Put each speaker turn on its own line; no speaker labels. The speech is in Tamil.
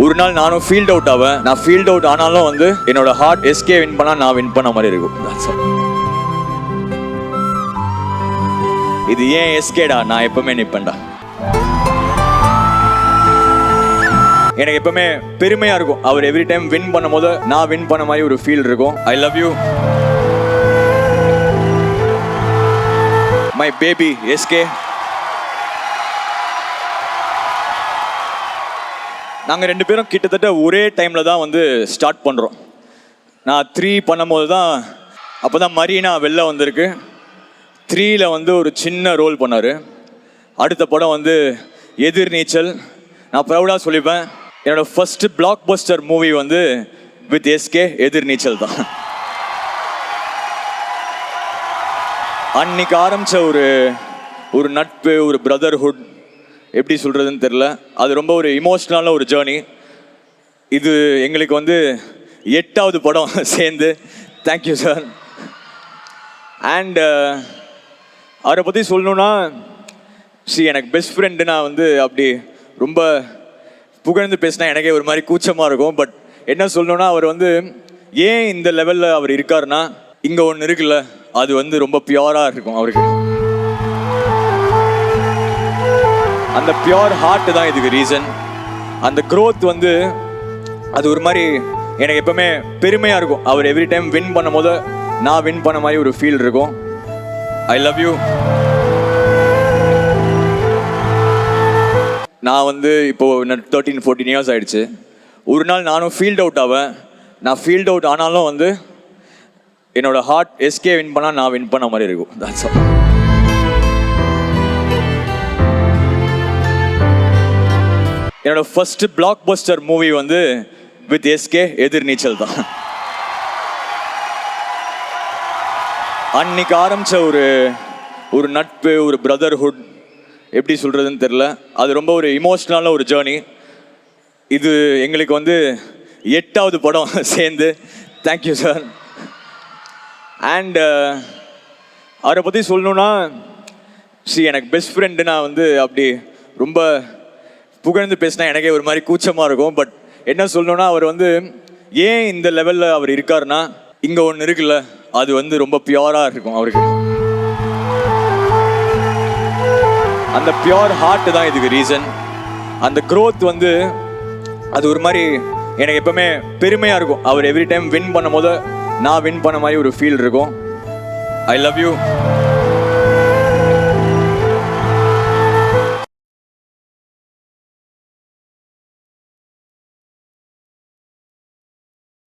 ஒரு நாள் நானும் ஃபீல்ட் அவுட் ஆவேன். நான் ஃபீல்ட் அவுட் ஆனாலும் வந்து என்னோட ஹார்ட் எஸ்கே வின் பண்ணா நான் வின் பண்ண மாதிரி இருக்கும். இது ஏன் எஸ்கேடா, நான் எப்பவுமே நிப்பேன்டா. எனக்கு எப்பவுமே பெருமையா இருக்கும். அவர் எவ்ரி டைம் வின் பண்ணும்போது நான் வின் பண்ண மாதிரி ஒரு ஃபீல் இருக்கும். I love you my baby SK. நாங்கள் 2 பேரும் கிட்டத்தட்ட ஒரே டைமில் தான் வந்து ஸ்டார்ட் பண்ணுறோம். நான் 3 பண்ணும்போது தான் அப்போ தான் மரீனா வெளில வந்திருக்கு. 3ல் வந்து ஒரு சின்ன ரோல் பண்ணார். அடுத்த படம் வந்து எதிர்நீச்சல். நான் ப்ரௌடாக சொல்லிப்பேன், என்னோடய ஃபஸ்ட்டு பிளாக் பஸ்டர் மூவி வந்து வித் எஸ்கே எதிர்நீச்சல் தான். அன்னைக்கு ஆரம்பித்த ஒரு நட்பு, ஒரு பிரதர்ஹுட், எப்படி சொல்கிறதுன்னு தெரில. அது ரொம்ப ஒரு இமோஷ்னலான ஒரு ஜேர்னி. இது எங்களுக்கு வந்து 8வது படம் சேர்ந்து. Thank you sir. அண்ட் அவரை பற்றி சொல்லணுன்னா, எனக்கு பெஸ்ட் ஃப்ரெண்டு. நான் வந்து அப்படி ரொம்ப புகழ்ந்து பேசினா எனக்கே ஒரு மாதிரி கூச்சமாக இருக்கும். பட் என்ன சொல்லணுன்னா, அவர் வந்து ஏன் இந்த லெவலில் அவர் இருக்காருன்னா, இங்கே ஒன்று இருக்குல்ல, அது வந்து ரொம்ப பியூராக இருக்கும் அவருக்கு. அந்த பியோர் ஹார்ட் தான் இதுக்கு ரீசன். அந்த க்ரோத் வந்து அது ஒரு மாதிரி எனக்கு எப்பவுமே பெருமையாக இருக்கும். அவர் எவ்ரி டைம் வின் பண்ணும்போது நான் வின் பண்ண மாதிரி ஒரு ஃபீல் இருக்கும். I love you. நான் வந்து இப்போது 13-14 இயர்ஸ் ஆகிடுச்சு. ஒரு நாள் நானும் ஃபீல்ட் அவுட் ஆவேன். நான் ஃபீல்ட் அவுட் ஆனாலும் வந்து என்னோடய ஹார்ட் எஸ்கே வின் பண்ணால் நான் வின் பண்ண மாதிரி இருக்கும். That's all. என்னோடய ஃபஸ்ட்டு பிளாக் பஸ்டர் மூவி வந்து வித் எஸ்கே எதிர்நீச்சல் தான். அன்னைக்கு ஆரம்பித்த ஒரு நட்பு, ஒரு பிரதர்ஹுட், எப்படி சொல்கிறதுன்னு தெரில. அது ரொம்ப ஒரு இமோஷ்னலான ஒரு ஜேர்னி. இது எங்களுக்கு வந்து 8வது படம் சேர்ந்து. Thank you sir. அண்ட் அவரை பற்றி சொல்லணுன்னா, எனக்கு பெஸ்ட் ஃப்ரெண்டு. நான் வந்து அப்படி ரொம்ப புகழ்ந்து பேசினா எனக்கே ஒரு மாதிரி கூச்சமாக இருக்கும். பட் என்ன சொல்லணுன்னா, அவர் வந்து ஏன் இந்த லெவலில் அவர் இருக்காருன்னா, இங்கே ஒன்று இருக்குல்ல, அது வந்து ரொம்ப பியூராக இருக்கும் அவருக்கு. அந்த பியோர் ஹார்ட் தான் இதுக்கு ரீசன். அந்த க்ரோத் வந்து அது ஒரு மாதிரி எனக்கு எப்பவுமே பெருமையாக இருக்கும். அவர் எவ்ரி டைம் வின் பண்ணும்போது நான் வின் பண்ண மாதிரி ஒரு ஃபீல் இருக்கும். I love you.